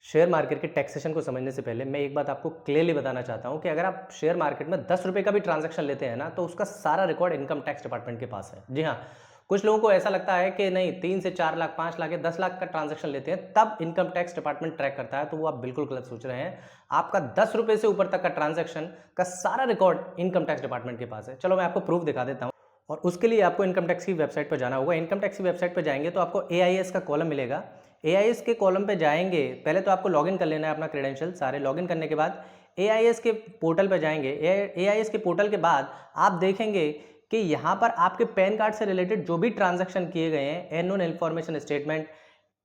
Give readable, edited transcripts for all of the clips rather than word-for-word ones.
Share market के taxation को समझने से पहले मैं एक बात आपको क्लियरली बताना चाहता हूं कि अगर आप शेयर मार्केट में 10 रुपए का भी ट्रांजैक्शन लेते हैं ना, तो उसका सारा रिकॉर्ड इनकम टैक्स डिपार्टमेंट के पास है। जी हाँ, कुछ लोगों को ऐसा लगता है कि नहीं, 3 से 4 लाख, 5 लाख या 10 लाख का ट्रांजैक्शन लेते हैं तब इनकम टैक्स डिपार्टमेंट ट्रैक करता है, तो वो आप बिल्कुल गलत सोच रहे हैं। आपका 10 रुपए से ऊपर तक का ट्रांजैक्शन का सारा रिकॉर्ड इनकम टैक्स डिपार्टमेंट के पास है। चलो मैं आपको प्रूफ दिखा देता हूँ। और उसके लिए आपको इनकम टैक्स की वेबसाइट पर जाना होगा। इनकम टैक्स की वेबसाइट पर जाएंगे तो आपको एआईएस का कॉलम मिलेगा। एआईएस के कॉलम पे जाएंगे, पहले तो आपको लॉगिन कर लेना है अपना क्रेडेंशियल सारे। लॉगिन करने के बाद एआईएस के पोर्टल पे जाएंगे। एआईएस के पोर्टल के बाद आप देखेंगे कि यहाँ पर आपके पैन कार्ड से रिलेटेड जो भी ट्रांजैक्शन किए गए हैं, annual information statement,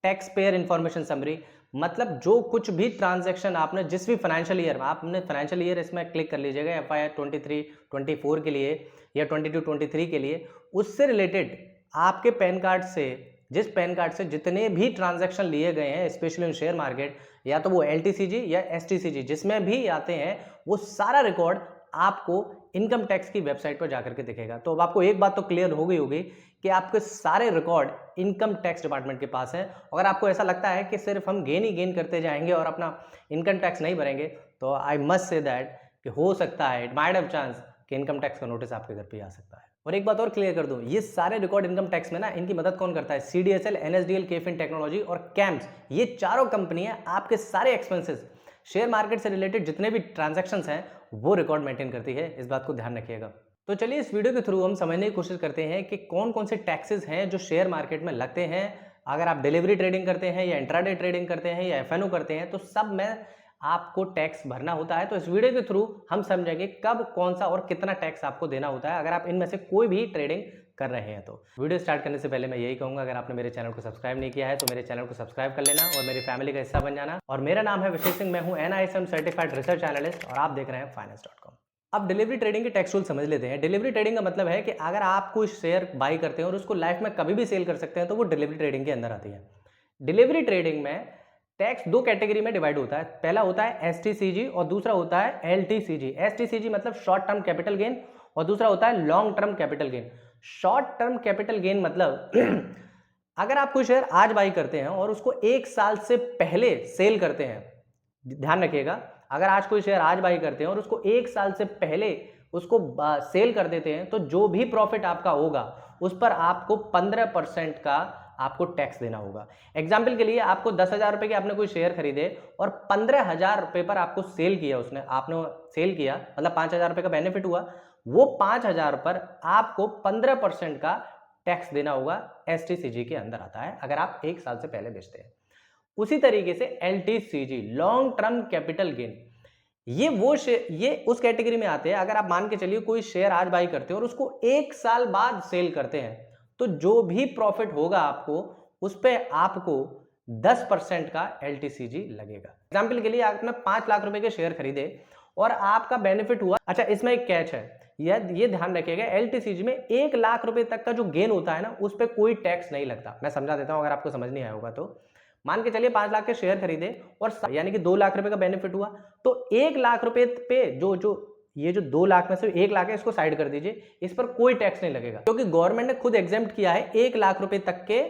tax payer information summary, मतलब जो कुछ भी ट्रांजैक्शन आपने जिस भी फाइनेंशियल ईयर में, आपने फाइनेंशियल ईयर इसमें क्लिक कर लीजिएगा एफआई 23-24 के लिए या 22-23 के लिए, उससे रिलेटेड आपके पैन कार्ड से, जिस पैन कार्ड से जितने भी ट्रांजैक्शन लिए गए हैं स्पेशली इन शेयर मार्केट, या तो वो एलटीसीजी या एसटीसीजी जिसमें भी आते हैं, वो सारा रिकॉर्ड आपको इनकम टैक्स की वेबसाइट पर जाकर के दिखेगा। तो अब आपको एक बात तो क्लियर हो गई होगी कि आपके सारे रिकॉर्ड इनकम टैक्स डिपार्टमेंट के पास है। अगर आपको ऐसा लगता है कि सिर्फ हम गेन ही गेन करते जाएंगे और अपना इनकम टैक्स नहीं भरेंगे, तो आई मस्ट से दैट कि हो सकता है, इट माइट हैव चांस कि इनकम टैक्स का नोटिस आपके घर पे आ सकता है। और एक बात और क्लियर कर दूं, ये सारे रिकॉर्ड इनकम टैक्स में ना, इनकी मदद कौन करता है? सीडीएसएल, एनएसडीएल, केफिन टेक्नोलॉजी और कैम्स, ये चारों कंपनियां आपके सारे एक्सपेंसेस, शेयर मार्केट से रिलेटेड जितने भी ट्रांजैक्शंस हैं, वो रिकॉर्ड मेंटेन करती है। इस बात को ध्यान रखिएगा। तो चलिए इस वीडियो के थ्रू हम समझने की कोशिश करते हैं कि कौन कौन से टैक्सेस हैं जो शेयर मार्केट में लगते हैं। अगर आप डिलीवरी ट्रेडिंग करते हैं या इंट्राडे ट्रेडिंग करते हैं या एफएनओ करते हैं, तो सब में आपको टैक्स भरना होता है। तो इस वीडियो के थ्रू हम समझेंगे कब, कौन सा और कितना टैक्स आपको देना होता है अगर आप इनमें से कोई भी ट्रेडिंग कर रहे हैं। तो वीडियो स्टार्ट करने से पहले मैं यही कहूंगा, अगर आपने मेरे चैनल को सब्सक्राइब नहीं किया है तो मेरे चैनल को सब्सक्राइब कर लेना और मेरी फैमिली का हिस्सा बन जाना। और मेरा नाम है विशेष सिंह, मैं हूं एनआईएसएम सर्टिफाइड रिसर्च एनालिस्ट और आप देख रहे हैं फाइनेंस.com। अब डिलीवरी ट्रेडिंग के टैक्स रूल समझ लेते हैं। डिलीवरी ट्रेडिंग का मतलब है कि अगर आप कोई शेयर बाई करते हैं और उसको लाइफ में कभी भी सेल कर सकते हैं, तो वो डिलीवरी ट्रेडिंग के अंदर आती है। डिलीवरी ट्रेडिंग में टैक्स दो कैटेगरी में डिवाइड होता है। पहला होता है एसटीसीजी और दूसरा होता है एलटीसीजी। एसटीसीजी मतलब शॉर्ट टर्म कैपिटल गेन और दूसरा होता है long term capital gain. Short term capital gain मतलब अगर आप कोई शेयर आज बाई करते हैं और उसको 1 साल से पहले सेल करते हैं, ध्यान रखिएगा, अगर आज कोई शेयर आज बाई करते हैं और उसको 1 साल से पहले उसको सेल कर देते हैं, तो जो भी प्रॉफिट आपका होगा उस पर आपको 15% का आपको टैक्स देना होगा। एग्जाम्पल के लिए आपको 10,000 रुपए के आपने कोई शेयर खरीदे और 15,000 रुपए पर आपको सेल किया, उसने आपने सेल किया, मतलब 5,000 रुपए का बेनिफिट हुआ। वो 5,000 पर आपको 15% का टैक्स देना होगा। एसटीसीजी के अंदर आता है अगर आप 1 साल से पहले बेचते हैं। उसी तरीके से LTCG, long term capital gain, ये उस कैटेगरी में आते हैं। अगर आप मान के चलिए कोई शेयर आज बाई करते हैं और उसको 1 साल बाद सेल करते हैं, तो जो भी प्रॉफिट होगा आपको, उस पे आपको 10% का एलटीसीजी लगेगा। एग्जाम्पल के लिए आपने 5 लाख रुपए के शेयर खरीदे और आपका बेनिफिट हुआ। अच्छा, इसमें एक कैच है, ये ध्यान रखिएगा, एलटीसीजी में 1 लाख रुपए तक का जो गेन होता है ना, उस पर कोई टैक्स नहीं लगता। मैं समझा देता हूं अगर आपको समझ नहीं आया होगा तो। मान के चलिए 5 लाख के शेयर खरीदे और यानी कि 2 लाख रुपए का बेनिफिट हुआ, तो 1 लाख रुपए पे ये जो 2 लाख में से 1 लाख है, इसको साइड कर दीजिए, इस पर कोई टैक्स नहीं लगेगा क्योंकि गवर्नमेंट ने खुद एग्जेम्प्ट किया है 1 लाख रुपए तक के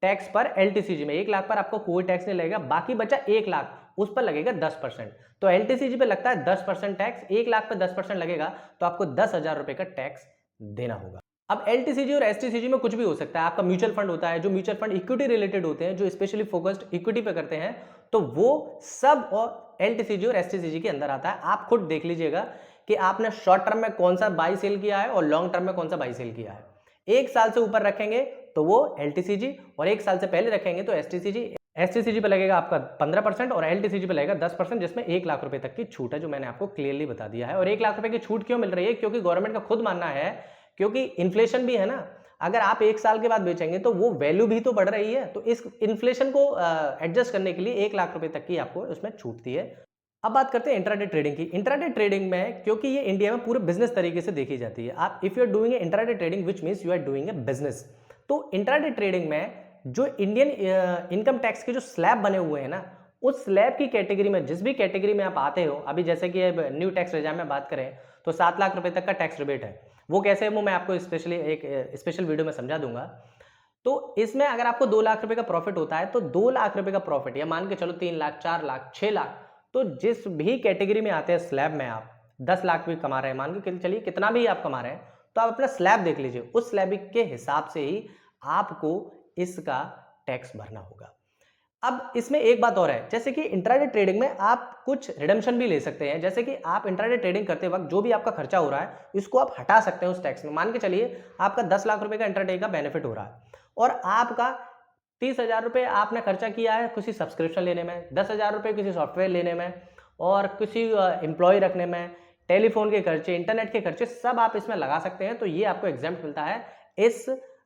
टैक्स पर। एलटीसीजी में 1 लाख पर आपको कोई टैक्स नहीं लगेगा, बाकी बचा 1 लाख, उस पर लगेगा 10%। तो एलटीसीजी पे लगता है 10% टैक्स, 1 लाख पर 10% लगेगा, तो आपको 10,000 रुपए का टैक्स देना होगा। अब एलटीसीजी और एसटीसीजी में कुछ भी हो सकता है। आपका म्यूचुअल फंड होता है, जो म्यूचुअल फंड इक्विटी रिलेटेड होते हैं, जो स्पेशली फोकस्ड इक्विटी पे करते हैं, तो वो सब और एलटीसीजी और एसटीसीजी के अंदर आता है। आप खुद देख लीजिएगा कि आपने शॉर्ट टर्म में कौन सा बाई सेल किया है और लॉन्ग टर्म में कौन सा बाई सेल किया है। 1 साल से ऊपर रखेंगे तो वो एलटीसीजी, और 1 साल से पहले रखेंगे तो एसटीसीजी। एसटीसीजी पे लगेगा आपका 15% और एलटीसीजी पे लगेगा 10%, जिसमें 1 लाख रुपए तक की छूट है, जो मैंने आपको क्लियरली बता दिया है। और 1 लाख रुपए की छूट क्यों मिल रही है? क्योंकि गवर्नमेंट का खुद मानना है, क्योंकि इन्फ्लेशन भी है ना, अगर आप 1 साल के बाद बेचेंगे तो वो वैल्यू भी तो बढ़ रही है, तो इस इन्फ्लेशन को एडजस्ट करने के लिए 1 लाख रुपए तक की आपको उसमें छूट दी है। अब बात करते हैं इंट्राडे ट्रेडिंग की। इंट्राडे ट्रेडिंग में, क्योंकि ये इंडिया में पूरे बिजनेस तरीके से देखी जाती है, आप if you are doing intraday trading which means you are doing a business, तो इंट्राडे ट्रेडिंग में जो इंडियन इनकम टैक्स के जो स्लैब बने हुए हैं ना, उस स्लैब की कैटेगरी में, जिस भी कैटेगरी में आप आते हो, अभी जैसे कि न्यू टैक्स रेजाम में बात करें तो 7 लाख रुपए तक का टैक्स रिबेट है। वो कैसे है वो मैं आपको स्पेशली एक स्पेशल वीडियो में समझा दूंगा। तो इसमें अगर आपको 2 लाख रुपए का प्रॉफिट होता है तो 2 लाख रुपए का प्रॉफिट, या मान के चलो 3 लाख, 4 लाख, 6 लाख, तो जिस भी कैटेगरी में आते हैं स्लैब में, आप 10 लाख भी कमा रहे हैं, मान के चलिए कितना भी आप कमा रहे हैं, तो आप अपना स्लैब देख लीजिए, उस स्लैब के हिसाब से ही आपको इसका टैक्स भरना होगा। अब इसमें एक बात और है, जैसे कि इंट्राडे ट्रेडिंग में आप कुछ रिडम्पशन भी ले सकते हैं। जैसे कि आप इंट्राडे ट्रेडिंग करते वक्त जो भी आपका खर्चा हो रहा है, इसको आप हटा सकते हैं उस टैक्स में। मान के चलिए आपका 10 लाख रुपए का इंट्राडे का बेनिफिट हो रहा है और आपका 30,000 रुपए आपने खर्चा किया है किसी सब्सक्रिप्शन लेने में, 10,000 रुपए किसी सॉफ्टवेयर लेने में और किसी एम्प्लॉय रखने में, टेलीफोन के खर्चे, इंटरनेट के खर्चे, सब आप इसमें लगा सकते हैं। तो ये आपको एग्जाम्प्ट मिलता है इस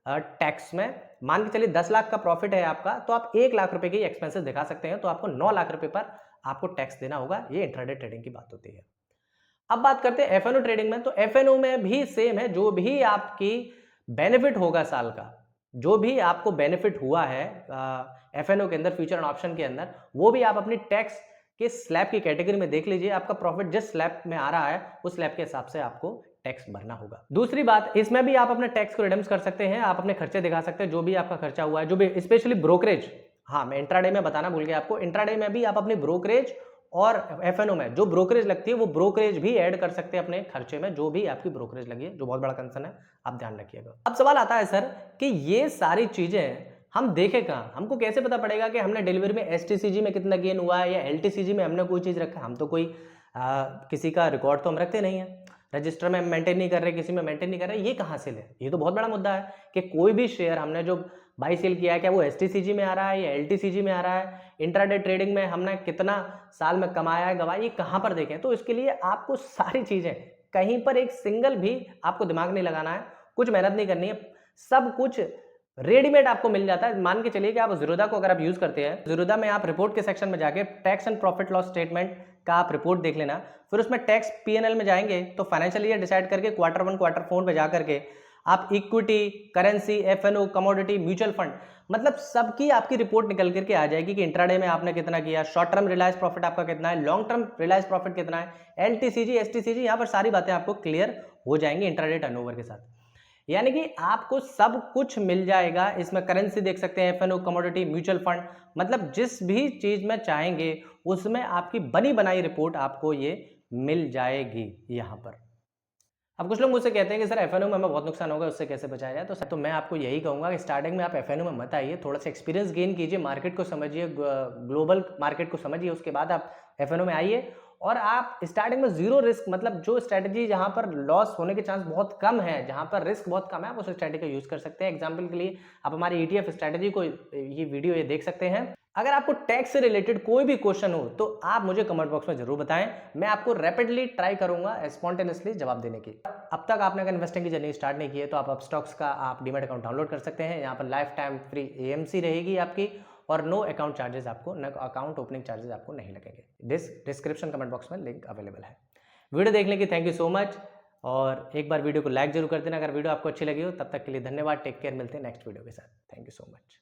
टैक्स में। मान के चलिए 10 लाख का प्रॉफिट है आपका, तो आप 1 लाख रुपए की एक्सपेंसेस दिखा सकते हैं, तो आपको 9 लाख रुपए पर आपको टैक्स देना होगा। ये इंट्राडे ट्रेडिंग की बात होती है। अब बात करते हैं एफएनओ ट्रेडिंग में। तो एफएनओ में भी सेम है, जो भी आपकी बेनिफिट होगा साल का, जो भी आपको बेनिफिट हुआ है एफएनओ के अंदर, फ्यूचर एंड ऑप्शन के अंदर, वो भी आप अपनी टैक्स के स्लैब की कैटेगरी में देख लीजिए। आपका प्रॉफिट जिस स्लैब में आ रहा है उस स्लैब के हिसाब से आपको टैक्स भरना होगा। दूसरी बात, इसमें भी आप अपने टैक्स को रिडम्स कर सकते हैं, आप अपने खर्चे दिखा सकते हैं, जो भी आपका खर्चा हुआ है, जो भी स्पेशली ब्रोकरेज। हाँ, मैं इंट्राडे में बताना भूल गया आपको, इंट्राडे में भी आप अपनी ब्रोकरेज और एफएनओ में जो ब्रोकरेज लगती है वो ब्रोकरेज भी ऐड कर सकते हैं अपने खर्चे में, जो भी आपकी ब्रोकरेज लगी है, जो बहुत बड़ा कंसर्न है, आप ध्यान रखिएगा। अब सवाल आता है सर कि ये सारी चीजें हम देखें कहाँ, हमको कैसे पता पड़ेगा कि हमने डिलीवरी में एसटीसीजी में कितना गेन हुआ है या एलटीसीजी में हमने कोई चीज रखा है? हम तो कोई किसी का रिकॉर्ड तो हम रखते नहीं है, रजिस्टर में मेंटेन नहीं कर रहे, किसी में मेंटेन नहीं कर रहे, ये कहाँ से ले? ये तो बहुत बड़ा मुद्दा है कि कोई भी शेयर हमने जो बाई सेल किया है, क्या वो एसटीसीजी में आ रहा है या एलटीसीजी में आ रहा है? इंट्राडे ट्रेडिंग में हमने कितना साल में कमाया है, गवाया, ये कहाँ पर देखें? तो इसके लिए आपको सारी चीजें, कहीं पर एक सिंगल भी आपको दिमाग नहीं लगाना है, कुछ मेहनत नहीं करनी है, सब कुछ रेडीमेड आपको मिल जाता है। मान के चलिए कि आप ज़ीरोधा को अगर आप यूज करते हैं, ज़ीरोधा में आप रिपोर्ट के सेक्शन में जाके tax and profit loss statement का आप रिपोर्ट देख लेना, फिर उसमें टैक्स पीएनएल में जाएंगे तो फाइनेंशियल ईयर डिसाइड करके क्वार्टर 1 क्वार्टर 4 पे जा करके आप equity, currency, FNO, commodity, mutual fund, मतलब सबकी आपकी रिपोर्ट निकल करके आ जाएगी कि इंट्राडे में आपने कितना किया, शॉर्ट टर्म रिलायंस प्रॉफिट आपका कितना है, लॉन्ग टर्म रिलायंस प्रॉफिट कितना है, एलटीसीजी, एसटीसीजी, यहाँ पर सारी बातें आपको क्लियर हो जाएंगी इंट्राडे टर्नओवर के साथ। यानी कि आपको सब कुछ मिल जाएगा इसमें। करेंसी देख सकते हैं, एफएनओ, कमोडिटी, म्यूचुअल फंड, मतलब जिस भी चीज में चाहेंगे उसमें आपकी बनी बनाई रिपोर्ट आपको ये मिल जाएगी यहाँ पर। अब कुछ लोग मुझसे कहते हैं कि सर एफएनओ में हमें बहुत नुकसान होगा, उससे कैसे बचाया जाए? तो मैं आपको यही कहूंगा कि स्टार्टिंग में आप एफएनओ में मत आइए, थोड़ा सा एक्सपीरियंस गेन कीजिए, मार्केट को समझिए, ग्लोबल मार्केट को समझिए, उसके बाद आप एफएनओ में आइए। और आप स्टार्टिंग में जीरो रिस्क, मतलब जो स्ट्रेटजी जहां पर लॉस होने के चांस बहुत कम है, जहां पर रिस्क बहुत कम है, आप उस स्ट्रेटजी का यूज कर सकते हैं। एग्जांपल के लिए आप हमारी ईटीएफ स्ट्रेटजी को ये वीडियो ये देख सकते हैं। अगर आपको टैक्स से रिलेटेड कोई भी क्वेश्चन हो तो आप मुझे कमेंट बॉक्स में जरूर बताएं, मैं आपको रैपिडली ट्राई करूंगा स्पॉन्टेनियसली जवाब देने की। अब तक आपने अगर इन्वेस्टिंग की जर्नी स्टार्ट नहीं की है तो आप अपस्टॉक्स का आप डीमैट अकाउंट डाउनलोड कर सकते हैं। यहाँ पर लाइफ टाइम फ्री एएमसी रहेगी आपकी और नो अकाउंट चार्जेस आपको, न अकाउंट ओपनिंग चार्जेस आपको नहीं लगेंगे। डिस्क्रिप्शन कमेंट बॉक्स में लिंक अवेलेबल है। वीडियो देखने की थैंक यू सो मच, और एक बार वीडियो को लाइक जरूर कर देना अगर वीडियो आपको अच्छी लगी हो। तब तक के लिए धन्यवाद, टेक केयर, मिलते हैं नेक्स्ट वीडियो के साथ। Thank you so much.